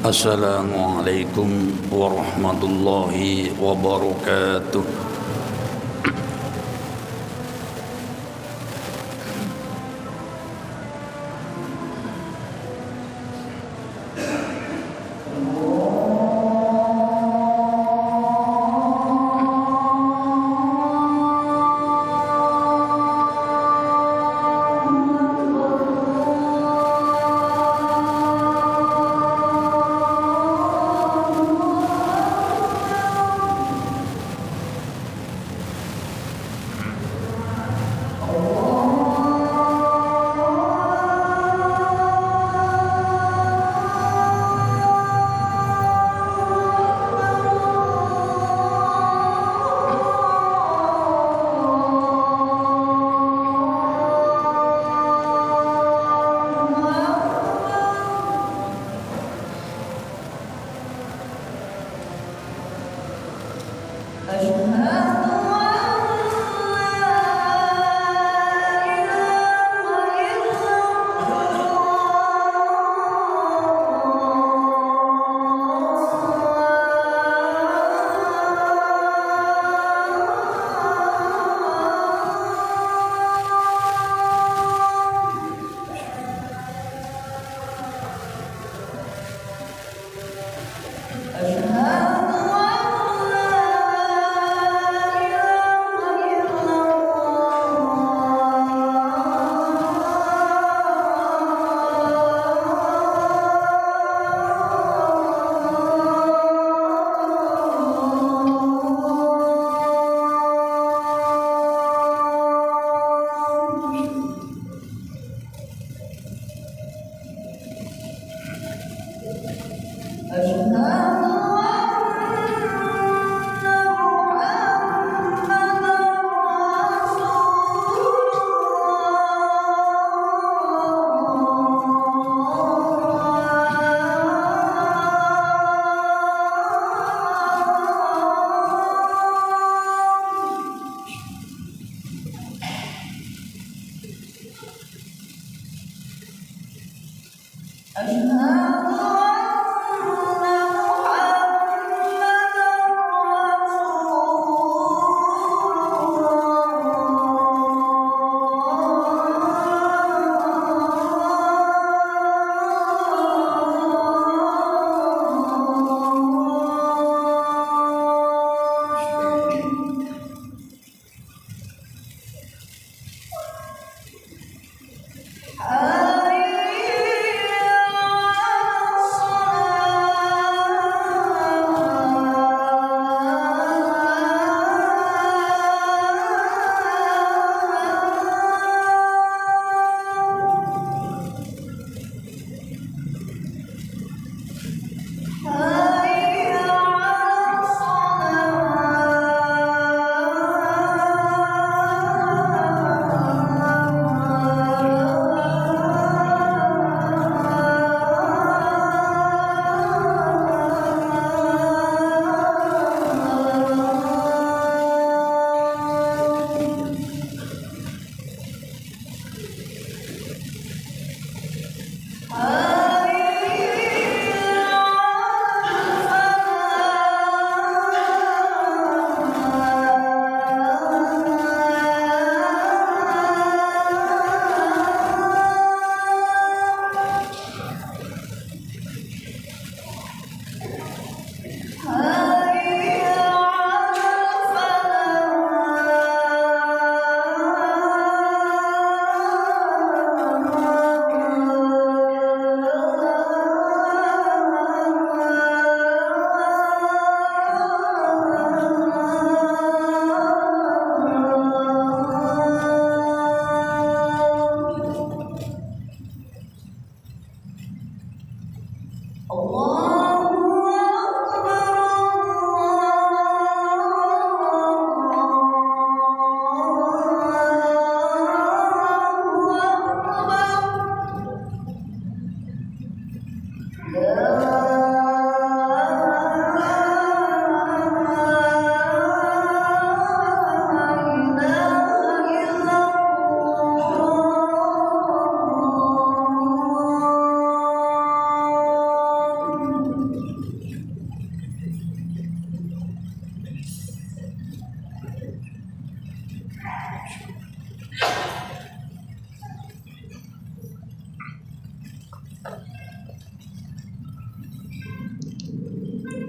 Assalamualaikum warahmatullahi wabarakatuh.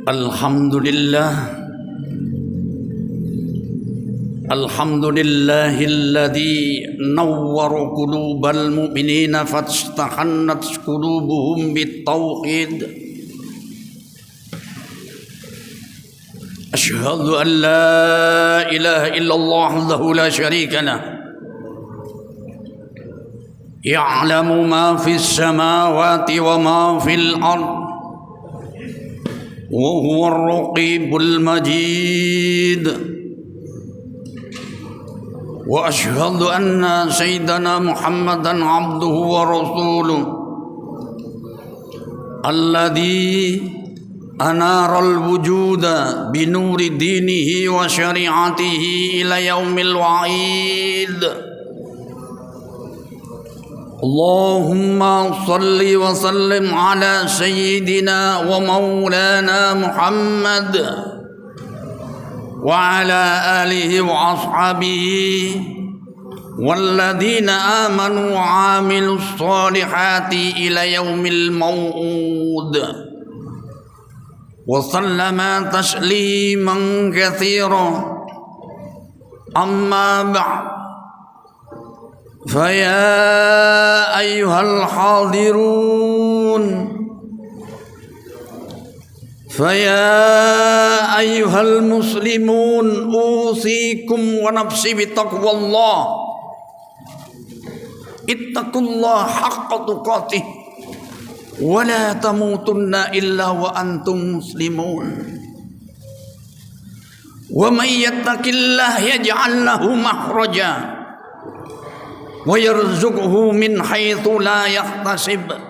Alhamdulillahilladzi nawwara qulubal mu'minina fastahannat qulubuhum bitauhid. Asyhadu an la ilaha illallah wahdahu la syarika lah. Ya'lamu ma fis samawati wa ma fil ard. Wa huwa ar-raqibul majid. Wa asyhadu anna sayyidana Muhammadan abduhu wa rasuluh alladzi anaral wujuda binuri dinihi wa syari'atihi ila yaumil wa'id. Allahumma salli wa sallim ala sayyidina wa maulana Muhammad wa ala alihi wa ashabihi walladzina amanu wa amilus solihati ila yaumil maw'ud wa sallama tasliman katsira. Amma ba'd, faya ayyuhal hadirun, فيا أيها المسلمون أوصيكم ونفسي بتقوى الله. اتقوا الله حق تقاته ولا تموتن إلا وأنتم مسلمون. ومن يتق الله يجعل له مخرجا ويرزقه من حيث لا يحتسب.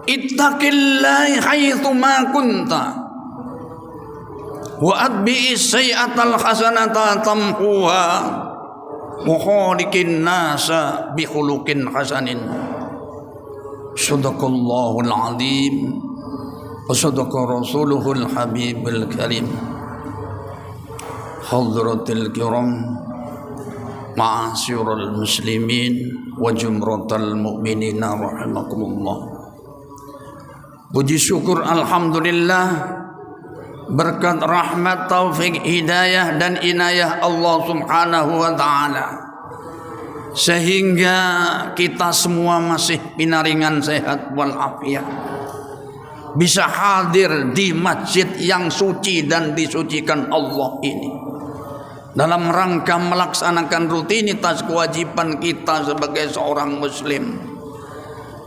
Ittaqillahi haitsu ma kunta wa atbi'is sayyi'atal hasanata tamhuha wa khaliqin nasa bi khuluqin hasanin. Shadaqallahul azim wa sadaqa rasuluhul habibul karim. Hadratil kiram, ma'asyiral muslimin wa jumratal mu'minina rahimakumullah. Puji syukur alhamdulillah, berkat rahmat, taufik, hidayah dan inayah Allah subhanahu wa ta'ala, sehingga kita semua masih pinaringan sehat walafiat, bisa hadir di masjid yang suci dan disucikan Allah ini dalam rangka melaksanakan rutinitas kewajiban kita sebagai seorang muslim,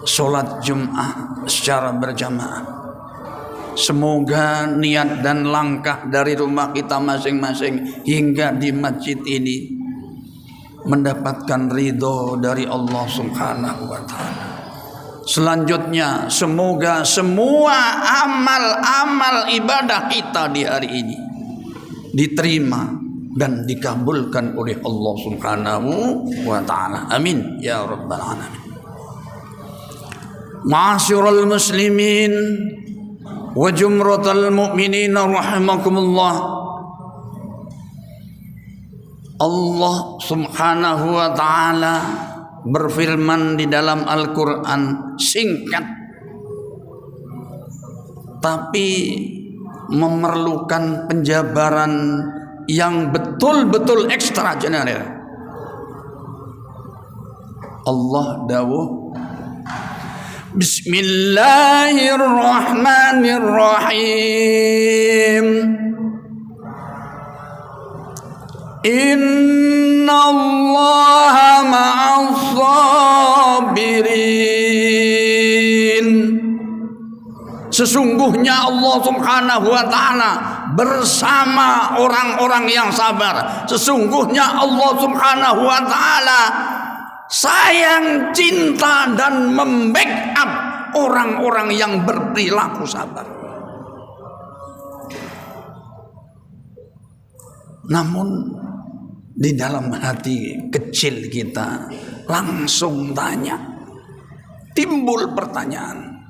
sholat Jum'ah secara berjamaah. Semoga niat dan langkah dari rumah kita masing-masing hingga di masjid ini mendapatkan ridho dari Allah subhanahu wa ta'ala. Selanjutnya, semoga semua amal-amal ibadah kita di hari ini diterima dan dikabulkan oleh Allah subhanahu wa ta'ala. Amin ya rabbal alamin. Ma'asyiral muslimin wa jumratal mu'minina rahimakumullah. Allah subhanahu wa ta'ala berfirman di dalam Al-Quran, singkat tapi memerlukan penjabaran yang betul-betul ekstraordinary. Allah dawuh, Bismillahirrahmanirrahim. Innallaha ma'as sabirin. Sesungguhnya Allah subhanahu wa ta'ala bersama orang-orang yang sabar. Sesungguhnya Allah subhanahu wa ta'ala sayang, cinta dan membackup orang-orang yang berperilaku sabar. Namun di dalam hati kecil kita langsung tanya, timbul pertanyaan,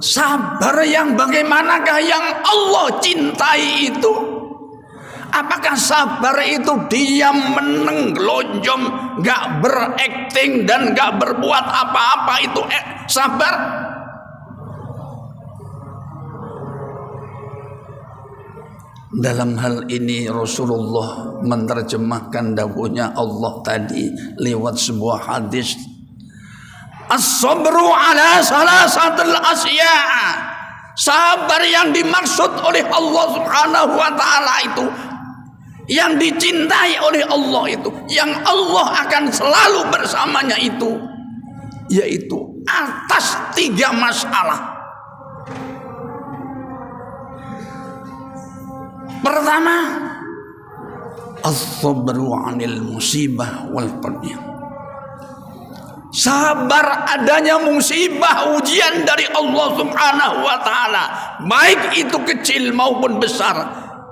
sabar yang bagaimanakah yang Allah cintai itu? Apakah sabar itu diam menenggelonjong, gak berakting dan gak berbuat apa-apa itu sabar? Dalam hal ini Rasulullah menerjemahkan dawuhnya Allah tadi lewat sebuah hadis. As-sabru ala salasatil asya. Sabar yang dimaksud oleh Allah Subhanahu wa taala itu, yang dicintai oleh Allah itu, yang Allah akan selalu bersamanya itu, yaitu atas 3 masalah. Pertama, as-sabru 'anil musibah wal qadiyah. Sabar adanya musibah, ujian dari Allah Subhanahu wa taala, baik itu kecil maupun besar,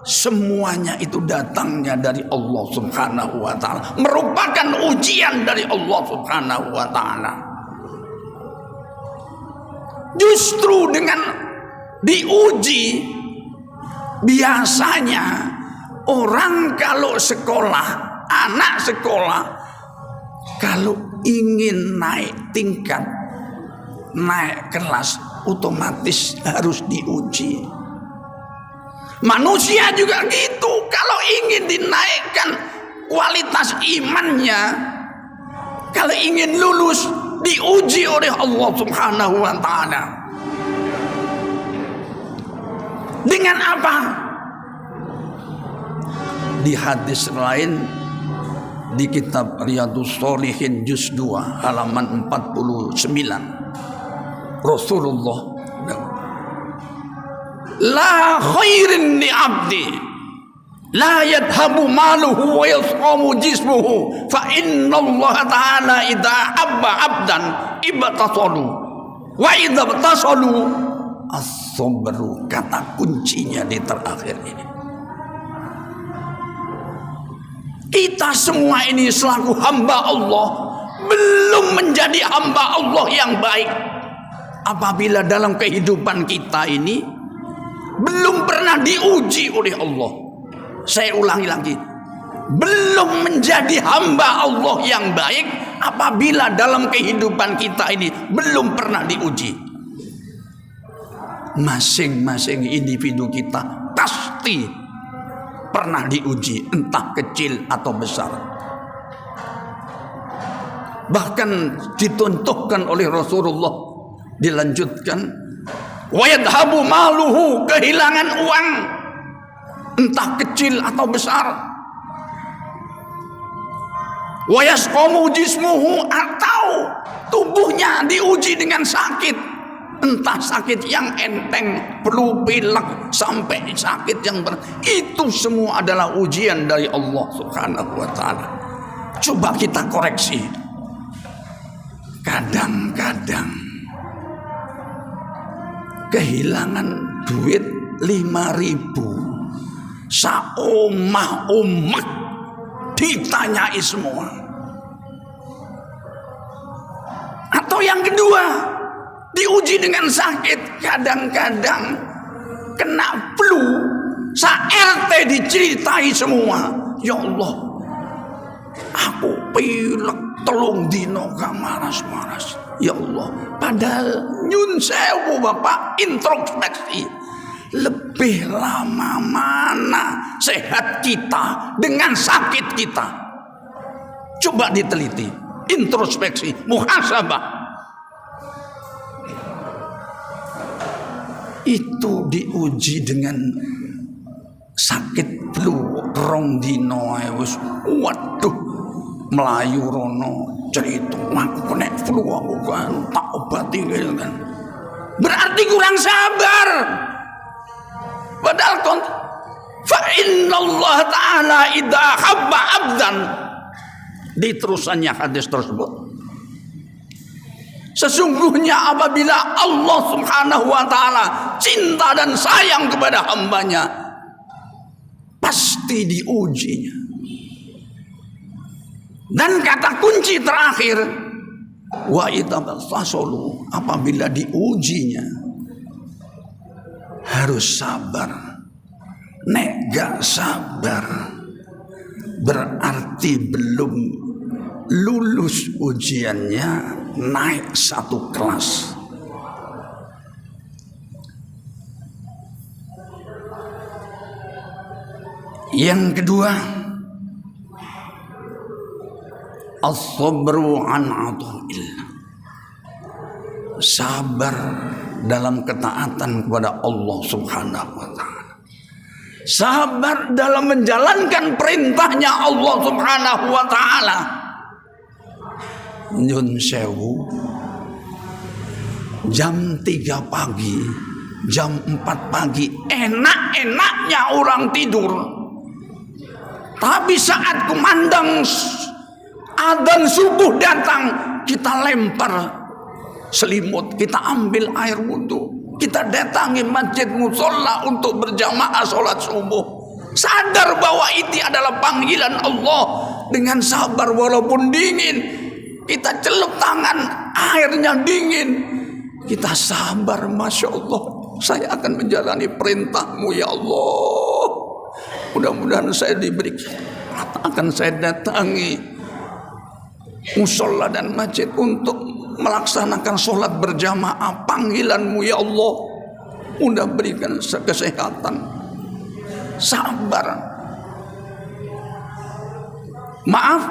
semuanya itu datangnya dari Allah Subhanahu wa taala, merupakan ujian dari Allah Subhanahu wa taala. Justru dengan diuji, biasanya orang kalau sekolah, anak sekolah, kalau ingin naik tingkat, naik kelas, otomatis harus diuji. Manusia juga gitu, kalau ingin dinaikkan kualitas imannya, kalau ingin lulus, diuji oleh Allah Subhanahu wa taala. Dengan apa? Di hadis lain di kitab Riyadhus Shalihin juz 2 halaman 49, Rasulullah, la khairin li abdi la yadhabu maluhu wa yasqamu jismuhu fa inna Allah ta'ala idza habba abdan ibtasalu wa idza ibtasalu as-sabru. Kata kuncinya di terakhir ini. Kita semua ini selaku hamba Allah belum menjadi hamba Allah yang baik apabila dalam kehidupan kita ini belum pernah diuji oleh Allah. Saya ulangi lagi, belum menjadi hamba Allah yang baik apabila dalam kehidupan kita ini belum pernah diuji. Masing-masing individu kita pasti pernah diuji, entah kecil atau besar. Bahkan dituntukkan oleh Rasulullah, dilanjutkan, wa yadhabu maluhu, kehilangan uang, entah kecil atau besar. Wa yasqamu jismuhu, atau tubuhnya diuji dengan sakit, entah sakit yang enteng, flu, pilek, sampai sakit yang berat. Itu semua adalah ujian dari Allah Subhanahu wa taala. Coba kita koreksi. Kadang-kadang kehilangan duit 5.000, saomah-omah ditanyai semua. Atau yang kedua, diuji dengan sakit, kadang-kadang kena flu, sa-RT diceritai semua. Ya Allah, aku pilek 3 dino gak maras-maras. Ya Allah, padahal nyun sewu Bapak, introspeksi, lebih lama mana sehat kita dengan sakit kita? Coba diteliti, introspeksi, muhasabah. Itu diuji dengan sakit flu 2 dino wis, waduh, melayu rono cerita aku kena flu, aku kan tak obati kan. Berarti kurang sabar. Padahal fa innallaha ta'ala idza habba abdan, di terusannya hadis tersebut, sesungguhnya apabila Allah Subhanahu wa ta'ala cinta dan sayang kepada hambanya, pasti diujinya. Dan kata kunci terakhir, wa itabasolu, apabila diujinya harus sabar. Nek gak sabar berarti belum lulus ujiannya, naik 1 kelas. Yang kedua, as-sabru an ata'illah. Sabar dalam ketaatan kepada Allah Subhanahu wa taala. Sabar dalam menjalankan perintahnya Allah Subhanahu wa taala. Nyun sewu, jam 3 pagi, jam 4 pagi enak-enaknya orang tidur. Tapi saat kumandang adzan subuh datang, kita lempar selimut, kita ambil air wudhu, kita datangi masjid musola untuk berjamaah sholat subuh. Sadar bahwa itu adalah panggilan Allah. Dengan sabar walaupun dingin, kita celup tangan, airnya dingin, kita sabar. Masya Allah, saya akan menjalani perintahmu ya Allah. Mudah-mudahan saya diberi, akan saya datangi musola dan masjid untuk melaksanakan sholat berjamaah. Panggilanmu ya Allah, mudah berikan kesehatan. Sabar. Maaf,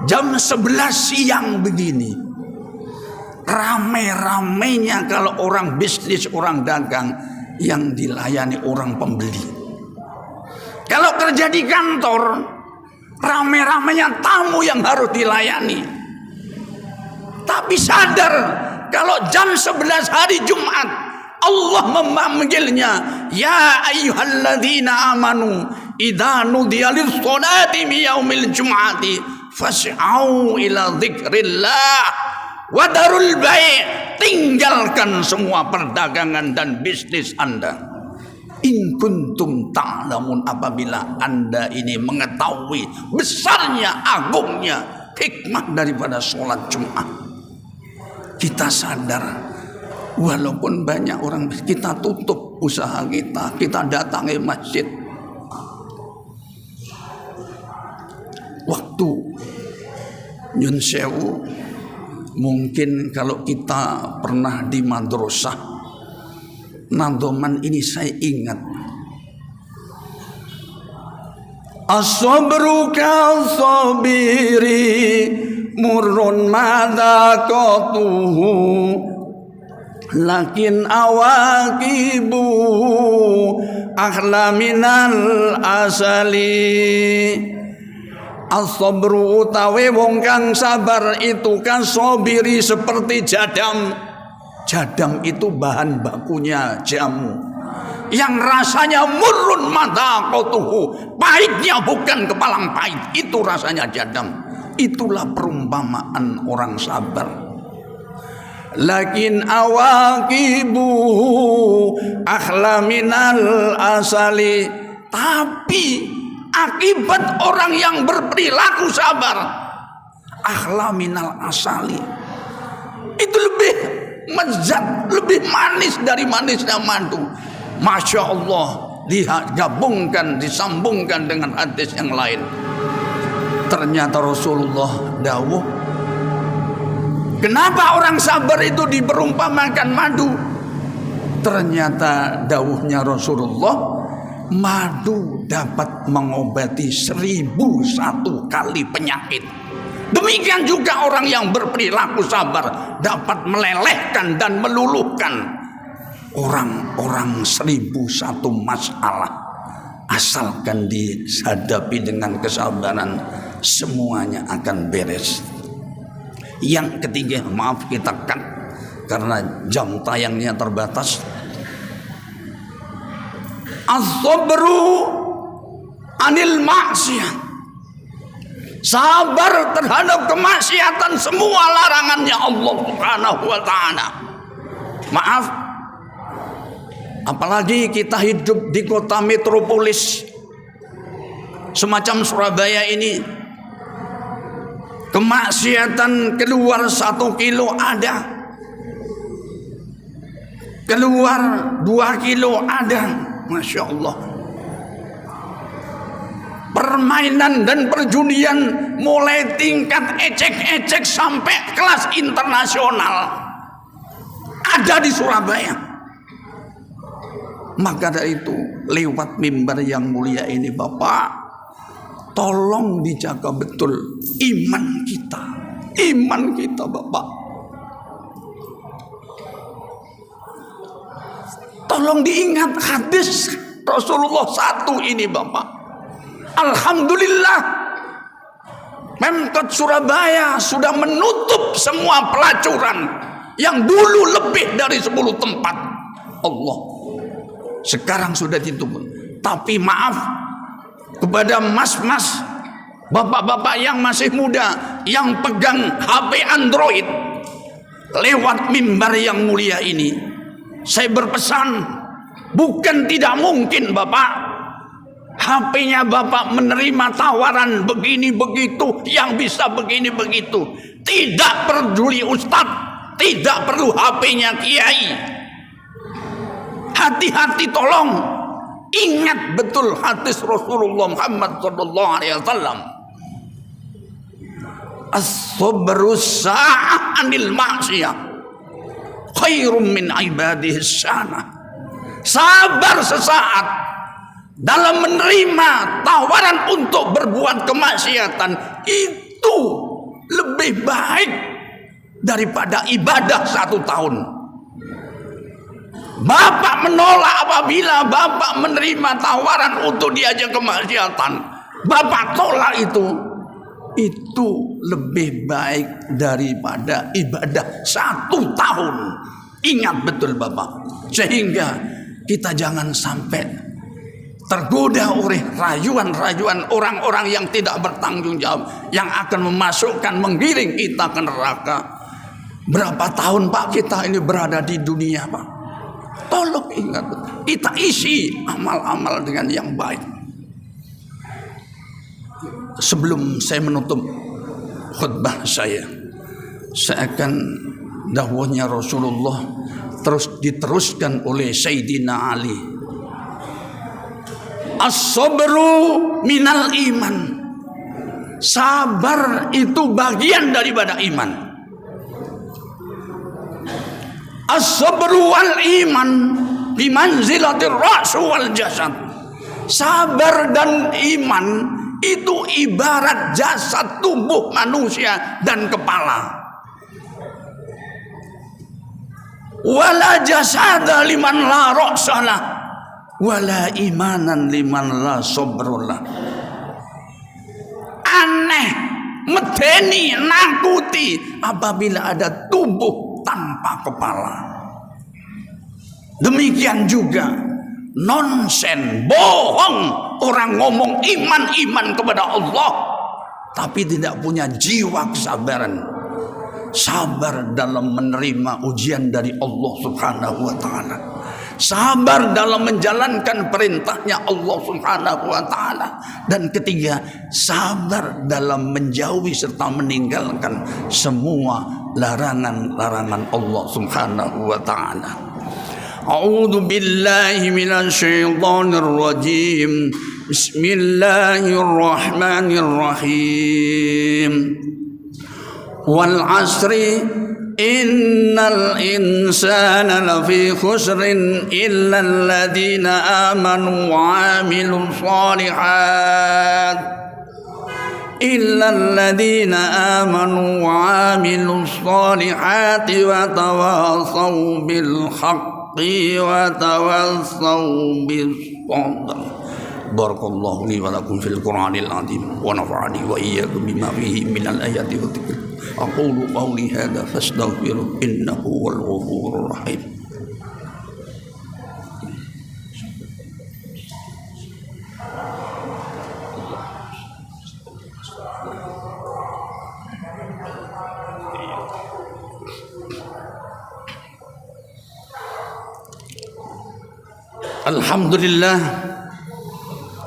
jam 11 siang begini, rame-ramenya kalau orang bisnis, orang dagang, yang dilayani orang pembeli. Kalau kerja di kantor, rame-ramenya tamu yang harus dilayani. Tapi sadar kalau jam 11 hari Jumat Allah memanggilnya, ya ayyuhalladzina amanu idza nudiya lis-sholati min yaumil jum'ati fas'au ila dzikrillah wa darul bai'. Tinggalkan semua perdagangan dan bisnis Anda. In kuntum ta'lamun, apabila Anda ini mengetahui besarnya, agungnya hikmah daripada sholat Jumat. Kita sadar, walaupun banyak orang, kita tutup usaha kita, kita datangi masjid. Waktu nyun sewu, mungkin kalau kita pernah di madrasah nadoman ini, saya ingat, as-sabru ka-sabiri murrun madaqatuhu lakin awaqibu akhla minal asali. As-sabru utawi wong kang sabar itu kan sabiri seperti jadam. Jadam itu bahan bakunya jamu yang rasanya murrun madaqatuhu, pahitnya bukan kepalang pahit, itu rasanya jadam. Itulah perumpamaan orang sabar. Lakin awaqibuhu akhla minal asali. Tapi akibat orang yang berperilaku sabar, akhla minal asali, itu lebih lezat, lebih manis dari manisnya madu. Masya Allah, digabungkan, disambungkan dengan hadis yang lain. Ternyata Rasulullah dawuh, kenapa orang sabar itu diperumpamakan madu? Ternyata dawuhnya Rasulullah, madu dapat mengobati 1001 kali penyakit. Demikian juga orang yang berperilaku sabar dapat melelehkan dan meluluhkan orang-orang 1001 masalah. Asalkan dihadapi dengan kesabaran, semuanya akan beres. Yang ketiga, maaf kita cut karena jam tayangnya terbatas. Az-sabru anil maksiyah. Sabar terhadap kemaksiatan, semua larangannya Allah Subhanahu wa taala. Maaf, apalagi kita hidup di kota metropolis semacam Surabaya ini, kemaksiatan keluar 1 kilo ada, keluar 2 kilo ada. Masya Allah. Permainan dan perjudian mulai tingkat ecek-ecek sampai kelas internasional ada di Surabaya. Maka dari itu lewat mimbar yang mulia ini Bapak, tolong dijaga betul iman kita. Iman kita Bapak. Tolong diingat hadis Rasulullah 1 ini Bapak. Alhamdulillah, Pemkot Surabaya sudah menutup semua pelacuran yang dulu lebih dari 10 tempat. Allah, sekarang sudah ditutup. Tapi maaf kepada mas-mas, bapak-bapak yang masih muda yang pegang HP Android, lewat mimbar yang mulia ini saya berpesan, bukan tidak mungkin Bapak, HP-nya Bapak menerima tawaran begini begitu, yang bisa begini begitu. Tidak peduli Ustadz, tidak perlu HP-nya Kiai. Hati-hati, tolong ingat betul hadis Rasulullah Muhammad SAW. As-sabru sa'ah anil ma'siyah khairum min ibadihi sanah. Sabar sesaat dalam menerima tawaran untuk berbuat kemaksiatan itu lebih baik daripada ibadah 1 tahun. Bapak menolak apabila Bapak menerima tawaran untuk diajak kemaksiatan. Bapak tolak itu lebih baik daripada ibadah 1 tahun. Ingat betul Bapak. Sehingga kita jangan sampai tergoda oleh rayuan-rayuan orang-orang yang tidak bertanggung jawab, yang akan memasukkan, menggiring kita ke neraka. Berapa tahun Pak kita ini berada di dunia Pak? Tolong ingat, kita isi amal-amal dengan yang baik. Sebelum saya menutup khutbah saya akan dawuhnya Rasulullah terus diteruskan oleh Sayyidina Ali. As-sabru minal iman. Sabar itu bagian daripada iman. As-sabru wal iman bimanzilatir ra's wal jasad. Sabar dan iman itu ibarat jasad tubuh manusia dan kepala. Wala jasada liman la ra'salah, wala imanan liman la sabrullah. Aneh, medeni, nakuti apabila ada tubuh tanpa kepala. Demikian juga nonsen, bohong orang ngomong iman kepada Allah tapi tidak punya jiwa kesabaran. Sabar dalam menerima ujian dari Allah Subhanahu wa taala. Sabar dalam menjalankan perintahnya Allah Subhanahu wa taala. Dan ketiga, sabar dalam menjauhi serta meninggalkan semua larangan-larangan Allah Subhanahu wa taala. A'udzu billahi minasyaitonir rajim. Bismillahirrahmanirrahim. Wal asri innal insana lafi khusrin illa alladhina amanu wa amilus solihat wa tawasaw bil haqqi wa tawasaw bis sabr. Barakallahu li wa lakum fil Qur'anil azim wa nafa'ani wa iyyakum bima fihi minal ayati wa dzikr. Aqulu qawli hadza fastaghfiru innahu wal ghafurur rahim.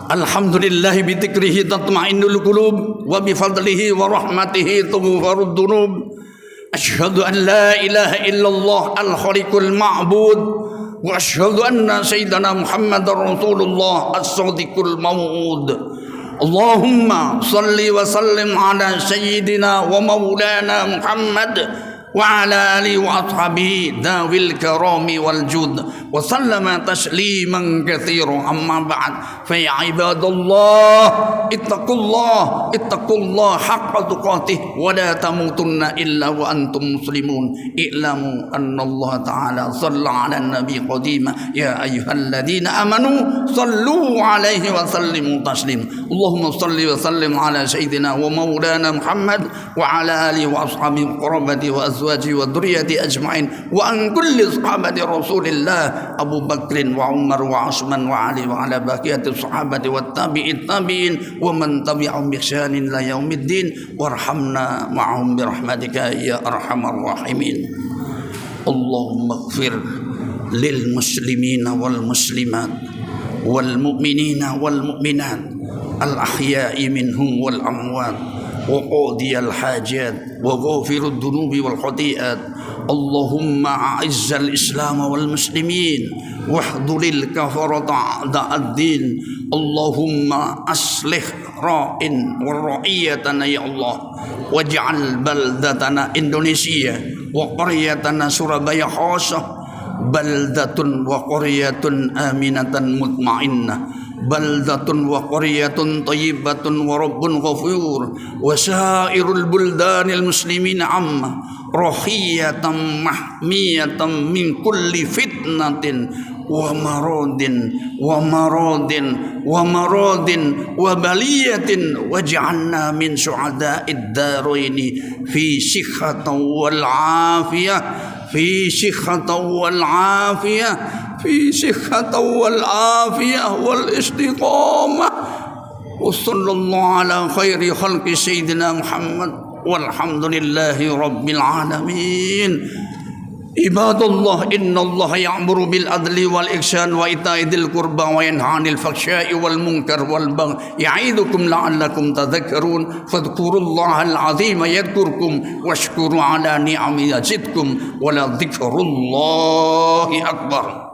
Alhamdulillah bi dzikrihi tatma'innul qulub wa bi fadlihi wa rahmatihi tughfarud dzunub. Asyhadu an la ilaha illallah al-khaliqul ma'bud wa asyhadu anna sayyidana Muhammadar Rasulullah as-sadiqul maw'ud. Allahumma salli wa sallim ala sayyidina wa maulana Muhammad وعلى آله وأصحابه ذوي الكرام والجود وسلم تسليما كثيرا. أما بعد فيا عباد الله اتقوا الله حق تقاته ولا تموتن إلا وأنتم مسلمون. اعلموا أن الله تعالى صلى على النبي قديما يا أيها الذين آمنوا صلوا عليه وسلموا تسليما. اللهم صل وسلم على سيدنا ومولانا محمد وعلى آله وأصحابه وقرابته وأزواجه وذريته أجمعين وعن كل صحابة رسول الله أبو بكر وعمر وعثمان وعلي وعلى بقية الصحابة والتابعين ومن تبعهم بإحسان إلى يوم الدين وارحمنا معهم برحمتك يا أرحم الراحمين. اللهم اغفر للمسلمين والمسلمات والمؤمنين والمؤمنات الأحياء منهم والأموات وقاضي الحاجات وغافر الذنوب والخطيئات. اللهم أعز الإسلام والمسلمين واحذر الكفرة أعداء الدين. اللهم أصلح رائن ورعيتنا يا الله واجعل بلدتنا إندونيسيا وقريتنا سورابaya خاصة بلدة وقرية آمنة مطمئنة بلدة وقرية طيبة ورب غفور وسائر البلدان المسلمين عامة رخية محمية من كل فتنة ومرض وبلية واجعلنا من سعداء الدارين في صحة والعافية والاستقامة. وصلى الله على خير خلق سيدنا محمد والحمد لله رب العالمين. عباد الله إن الله يأمر بالعدل والإحسان وإيتاء ذي القربى وينهى عن الفحشاء والمنكر والبغي يعظكم لعلكم تذكرون. فاذكروا الله العظيم يذكركم واشكروا على نعمه يزدكم ولذكر الله أكبر.